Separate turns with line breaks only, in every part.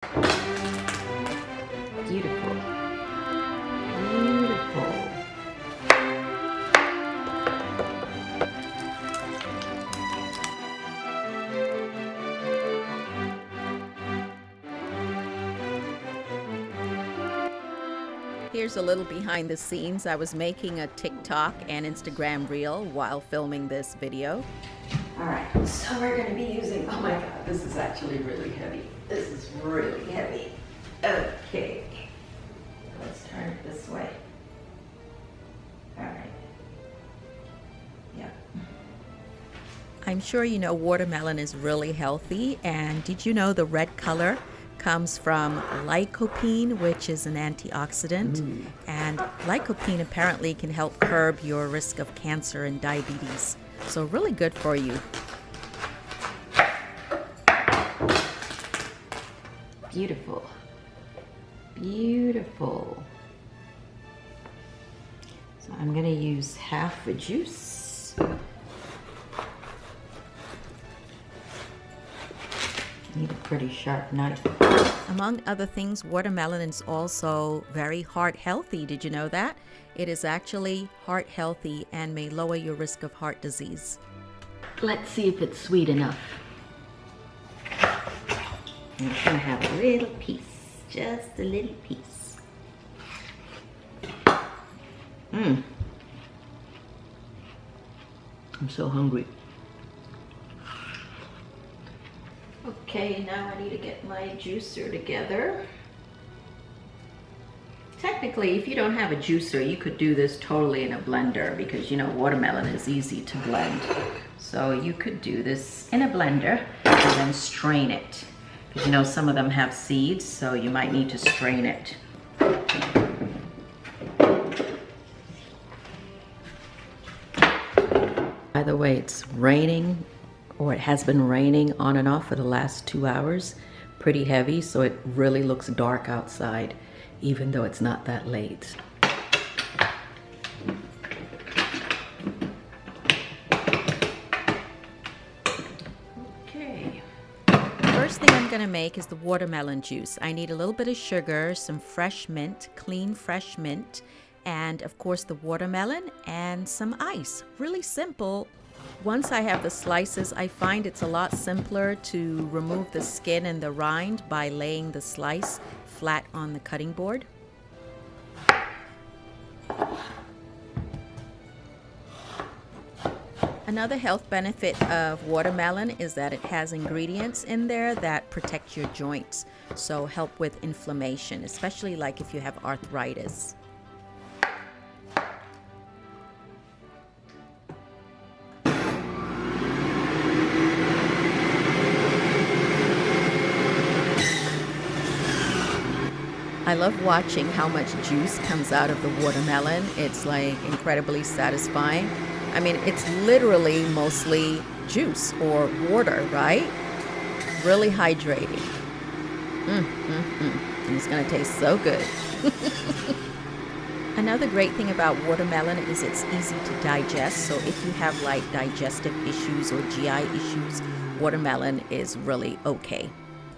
Beautiful. Beautiful. Here's a little behind the scenes. I was making a TikTok and Instagram reel while filming this video. All right, so we're going to be using, oh my God, this is actually really heavy. This is really heavy. Okay, let's turn it this way. All right. Yep. I'm sure you know watermelon is really healthy, and did you know the red color comes from lycopene, which is an antioxidant, and lycopene apparently can help curb your risk of cancer and diabetes. So really good for you. Beautiful. Beautiful. So I'm going to use half a juice. Need a pretty sharp knife. Among other things, watermelon is also very heart healthy. Did you know that? It is actually heart healthy and may lower your risk of heart disease. Let's see if it's sweet enough. I'm just gonna have a little piece, just a little piece. I'm so hungry. Okay, now I need to get my juicer together. Technically, if you don't have a juicer, you could do this totally in a blender because, you know, watermelon is easy to blend. So you could do this in a blender and then strain it. Because, you know, some of them have seeds, so you might need to strain it. By the way, it's raining, or it has been raining on and off for the last 2 hours. Pretty heavy, so it really looks dark outside, even though it's not that late. Okay. First thing I'm gonna make is the watermelon juice. I need a little bit of sugar, some fresh mint, clean fresh mint, and of course the watermelon and some ice. Really simple. Once I have the slices, I find it's a lot simpler to remove the skin and the rind by laying the slice flat on the cutting board. Another health benefit of watermelon is that it has ingredients in there that protect your joints, so help with inflammation, especially like if you have arthritis. I love watching how much juice comes out of the watermelon. It's like incredibly satisfying. I mean, it's literally mostly juice or water, right? Really hydrating. And it's gonna taste so good. Another great thing about watermelon is it's easy to digest. So if you have like digestive issues or GI issues, watermelon is really okay.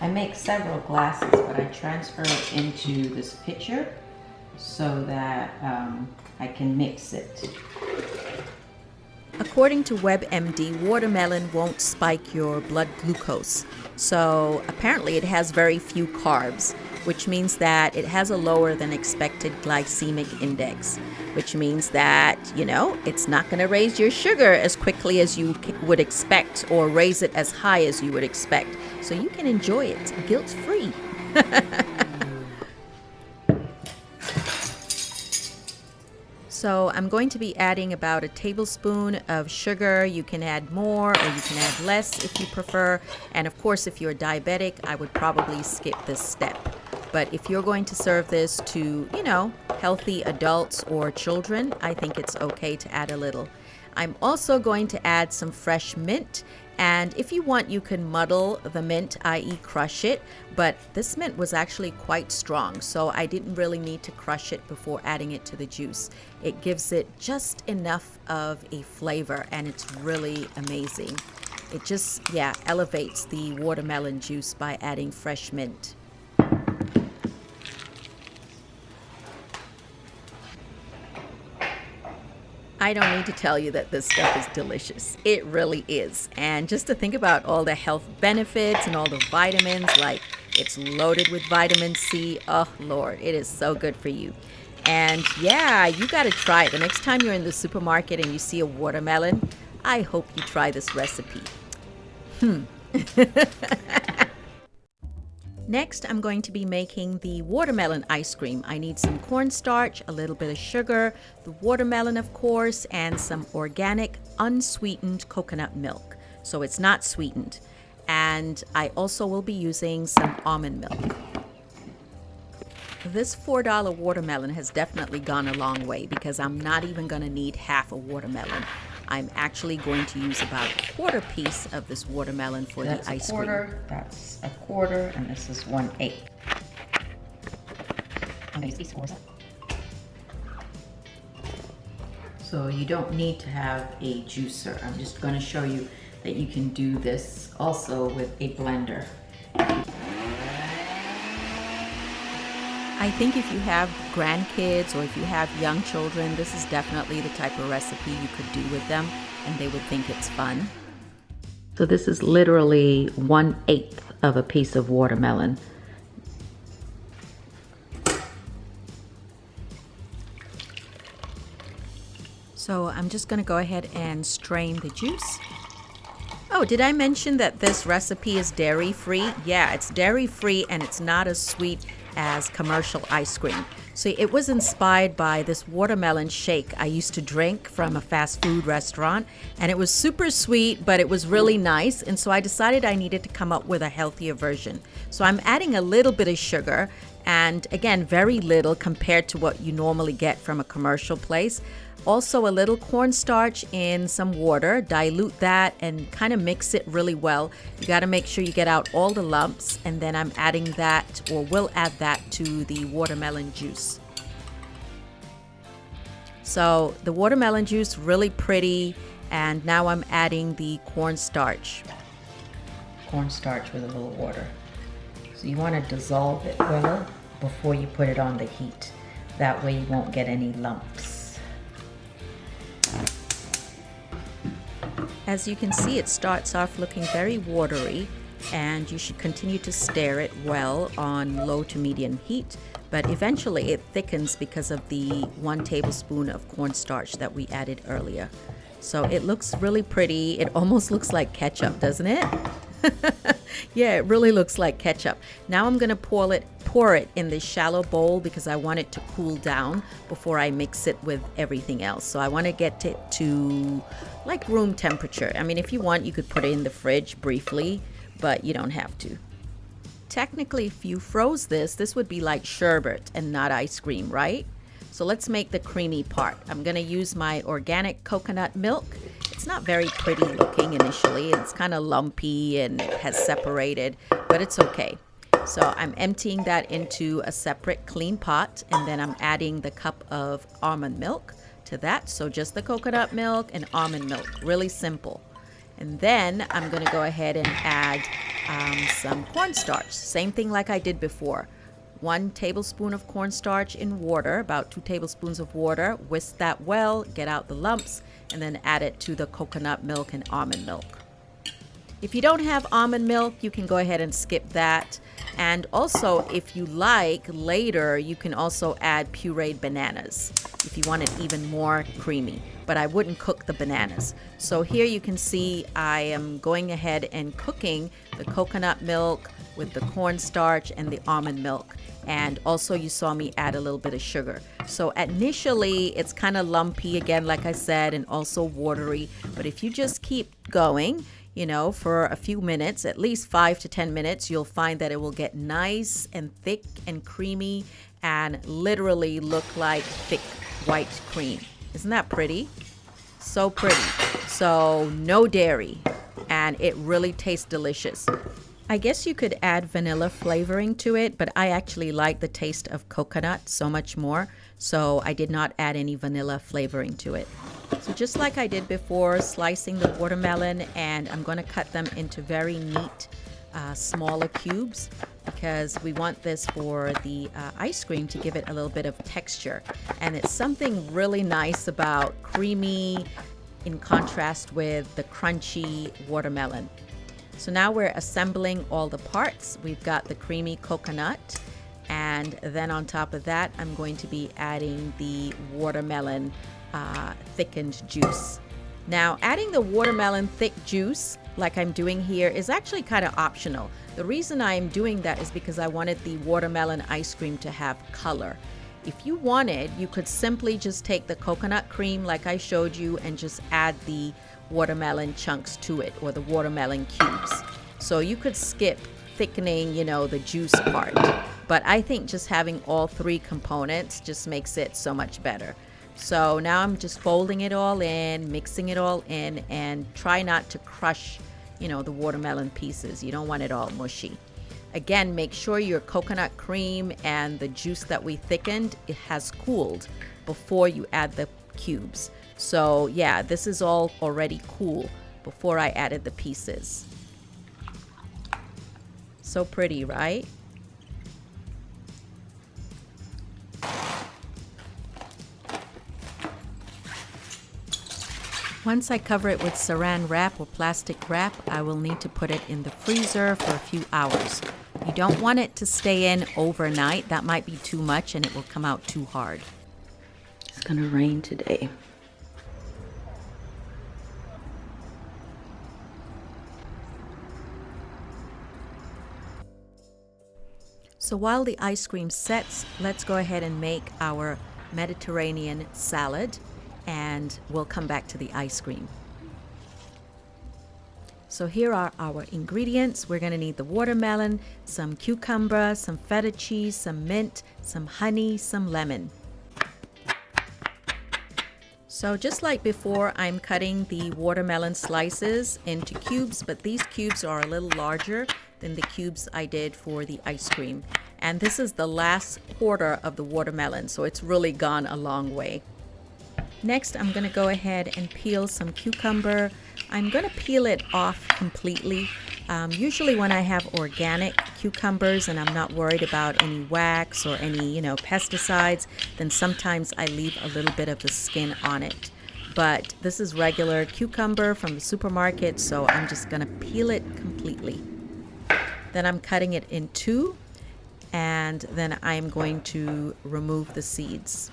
I make several glasses, but I transfer it into this pitcher so that I can mix it. According to WebMD, watermelon won't spike your blood glucose. So apparently it has very few carbs, which means that it has a lower than expected glycemic index, which means that, you know, it's not going to raise your sugar as quickly as you would expect or raise it as high as you would expect. So you can enjoy it guilt-free. So I'm going to be adding about a tablespoon of sugar. You can add more or you can add less if you prefer. And of course, if you're diabetic, I would probably skip this step. But if you're going to serve this to, you know, healthy adults or children, I think it's okay to add a little. I'm also going to add some fresh mint, and if you want, you can muddle the mint, i.e. crush it, but this mint was actually quite strong, so I didn't really need to crush it before adding it to the juice. It gives it just enough of a flavor, and it's really amazing. It just, yeah, elevates the watermelon juice by adding fresh mint. I don't need to tell you that this stuff is delicious. It really is. And just to think about all the health benefits and all the vitamins, like it's loaded with vitamin C. Oh, Lord, it is so good for you. And yeah, you got to try it. The next time you're in the supermarket and you see a watermelon, I hope you try this recipe. Next, I'm going to be making the watermelon ice cream. I need some cornstarch, a little bit of sugar, the watermelon, of course, and some organic, unsweetened coconut milk. So it's not sweetened. And I also will be using some almond milk. This $4 watermelon has definitely gone a long way because I'm not even going to need half a watermelon. I'm actually going to use about a quarter piece of this watermelon for the ice cream.
That's a quarter, and this is 1/8. So you don't need to have a juicer. I'm just going to show you that you can do this also with a blender.
I think if you have grandkids or if you have young children, this is definitely the type of recipe you could do with them and they would think it's fun.
So this is literally 1/8 of a piece of watermelon.
So I'm just going to go ahead and strain the juice. Oh, did I mention that this recipe is dairy-free? Yeah, it's dairy-free and it's not as sweet as commercial ice cream. So it was inspired by this watermelon shake I used to drink from a fast food restaurant, and it was super sweet, but it was really nice, and so I decided I needed to come up with a healthier version. So I'm adding a little bit of sugar, and again, very little compared to what you normally get from a commercial place. Also a little cornstarch in some water, dilute that and kind of mix it really well. You got to make sure you get out all the lumps, and then I'm adding that, or will add that, to the watermelon juice. So the watermelon juice, really pretty, and now I'm adding the cornstarch.
Cornstarch with a little water. So you want to dissolve it well before you put it on the heat. That way you won't get any lumps.
As you can see, it starts off looking very watery, and you should continue to stir it well on low to medium heat, but eventually it thickens because of the 1 tablespoon of cornstarch that we added earlier. So it looks really pretty. It almost looks like ketchup, doesn't it? Yeah, it really looks like ketchup. Now I'm going to pour it in this shallow bowl because I want it to cool down before I mix it with everything else. So I want to get it to like room temperature. I mean, if you want, you could put it in the fridge briefly, but you don't have to. Technically, if you froze this would be like sherbet and not ice cream, right? So let's make the creamy part. I'm going to use my organic coconut milk. It's not very pretty looking initially. It's kind of lumpy and it has separated, but it's okay. So I'm emptying that into a separate clean pot, and then I'm adding the cup of almond milk to that. So just the coconut milk and almond milk, really simple. And then I'm going to go ahead and add some cornstarch. Same thing like I did before. 1 tablespoon of cornstarch in water, about 2 tablespoons of water. Whisk that well, get out the lumps, and then add it to the coconut milk and almond milk. If you don't have almond milk, you can go ahead and skip that. And also, if you like, later you can also add pureed bananas if you want it even more creamy, but I wouldn't cook the bananas. So here you can see I am going ahead and cooking the coconut milk with the cornstarch and the almond milk. And also you saw me add a little bit of sugar. So initially it's kind of lumpy again, like I said, and also watery, but if you just keep going, you know, for a few minutes, at least 5 to 10 minutes, you'll find that it will get nice and thick and creamy and literally look like thick white cream. Isn't that pretty? So pretty. So no dairy, and it really tastes delicious. I guess you could add vanilla flavoring to it, but I actually like the taste of coconut so much more, so I did not add any vanilla flavoring to it. So just like I did before, slicing the watermelon, and I'm going to cut them into very neat smaller cubes because we want this for the ice cream to give it a little bit of texture. And it's something really nice about creamy in contrast with the crunchy watermelon. So now we're assembling all the parts. We've got the creamy coconut, and then on top of that, I'm going to be adding the watermelon thickened juice. Now, adding the watermelon thick juice, like I'm doing here, is actually kind of optional. The reason I'm doing that is because I wanted the watermelon ice cream to have color. If you wanted, you could simply just take the coconut cream like I showed you and just add the watermelon chunks to it, or the watermelon cubes. So you could skip thickening, you know, the juice part. But I think just having all three components just makes it so much better. So now I'm just folding it all in, mixing it all in, and try not to crush, you know, the watermelon pieces. You don't want it all mushy. Again, make sure your coconut cream and the juice that we thickened, it has cooled before you add the cubes. So yeah, this is all already cool before I added the pieces. So pretty, right? Once I cover it with saran wrap or plastic wrap, I will need to put it in the freezer for a few hours. You don't want it to stay in overnight. That might be too much and it will come out too hard. It's gonna rain today. So while the ice cream sets, let's go ahead and make our Mediterranean salad, and we'll come back to the ice cream. So here are our ingredients. We're gonna need the watermelon, some cucumber, some feta cheese, some mint, some honey, some lemon. So just like before, I'm cutting the watermelon slices into cubes, but these cubes are a little larger than the cubes I did for the ice cream. And this is the last quarter of the watermelon, so it's really gone a long way. Next, I'm gonna go ahead and peel some cucumber. I'm gonna peel it off completely. Usually when I have organic cucumbers and I'm not worried about any wax or any, pesticides, then sometimes I leave a little bit of the skin on it. But this is regular cucumber from the supermarket, so I'm just gonna peel it completely. Then I'm cutting it in two, and then I'm going to remove the seeds.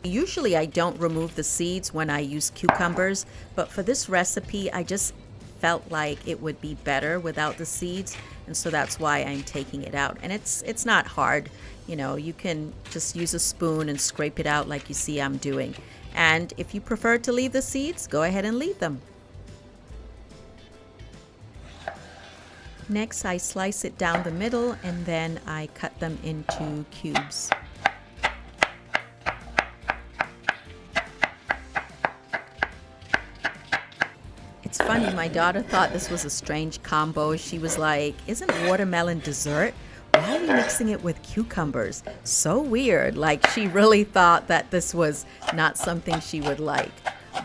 Usually I don't remove the seeds when I use cucumbers, but for this recipe I just felt like it would be better without the seeds, and so that's why I'm taking it out. And it's not hard, you can just use a spoon and scrape it out like you see I'm doing. And if you prefer to leave the seeds, go ahead and leave them. Next, I slice it down the middle and then I cut them into cubes. It's funny, my daughter thought this was a strange combo. She was like, "Isn't watermelon dessert? Why are you mixing it with cucumbers? So weird." Like, she really thought that this was not something she would like.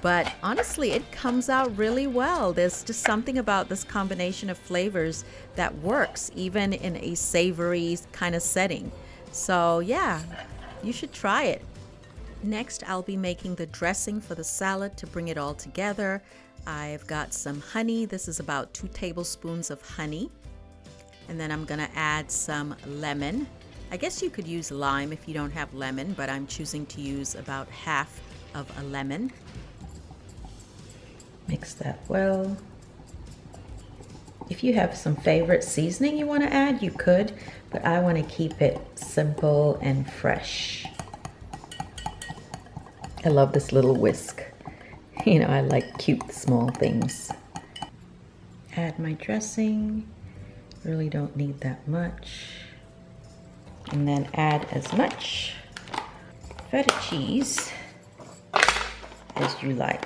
But honestly, it comes out really well. There's just something about this combination of flavors that works even in a savory kind of setting. So yeah, you should try it. Next, I'll be making the dressing for the salad to bring it all together. I've got some honey. This is about 2 tablespoons of honey. And then I'm gonna add some lemon. I guess you could use lime if you don't have lemon, but I'm choosing to use about half of a lemon. Mix that well. If you have some favorite seasoning you want to add, you could, but I want to keep it simple and fresh. I love this little whisk. I like cute small things. Add my dressing. Really don't need that much. And then add as much feta cheese as you like.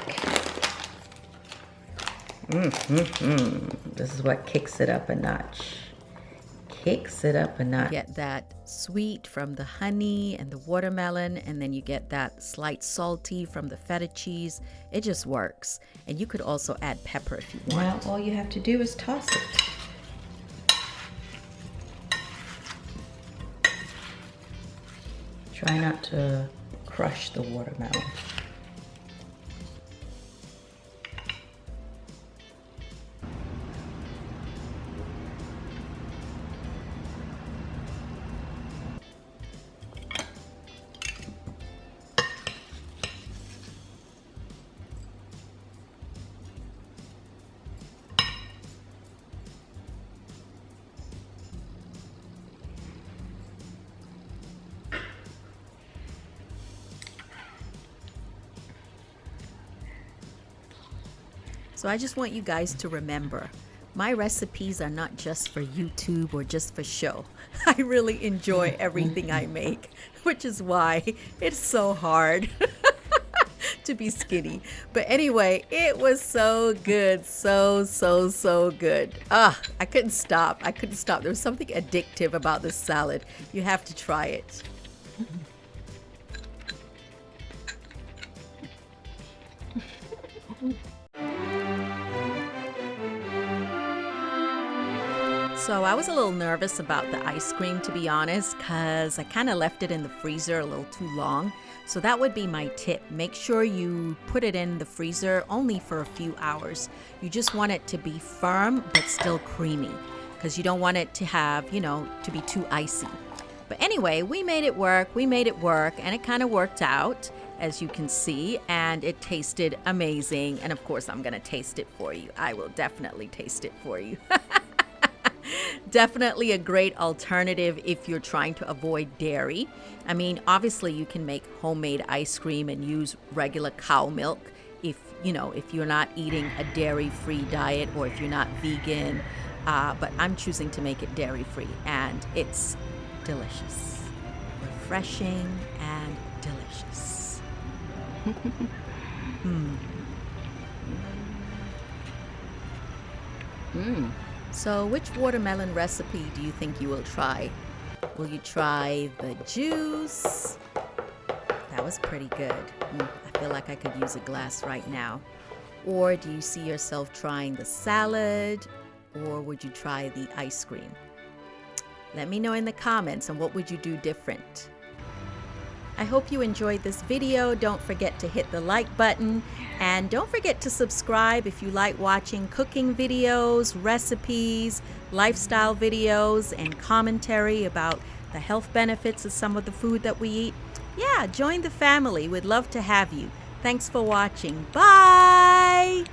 This is what kicks it up a notch.
kicks it up a notch.
Get that sweet from the honey and the watermelon, and then you get that slight salty from the feta cheese. It just works. And you could also add pepper if you want.
Now all you have to do is toss it. Try not to crush the watermelon.
So I just want you guys to remember, my recipes are not just for YouTube or just for show. I really enjoy everything I make, which is why it's so hard to be skinny. But anyway, it was so good. So good. I couldn't stop. There was something addictive about this salad. You have to try it. So I was a little nervous about the ice cream, to be honest, because I kind of left it in the freezer a little too long. So that would be my tip. Make sure you put it in the freezer only for a few hours. You just want it to be firm but still creamy, because you don't want it to have, to be too icy. But anyway, we made it work, and it kind of worked out, as you can see, and it tasted amazing. And of course, I'm gonna taste it for you. I will definitely taste it for you. Definitely a great alternative if you're trying to avoid dairy. I mean, obviously you can make homemade ice cream and use regular cow milk if you're not eating a dairy-free diet, or if you're not vegan. But I'm choosing to make it dairy-free, and it's delicious, refreshing, and delicious. So which watermelon recipe do you think you will try? Will you try the juice? That was pretty good. I feel like I could use a glass right now. Or do you see yourself trying the salad? Or would you try the ice cream? Let me know in the comments, and what would you do different? I hope you enjoyed this video. Don't forget to hit the like button, and don't forget to subscribe if you like watching cooking videos, recipes, lifestyle videos, and commentary about the health benefits of some of the food that we eat. Yeah, join the family. We'd love to have you. Thanks for watching. Bye!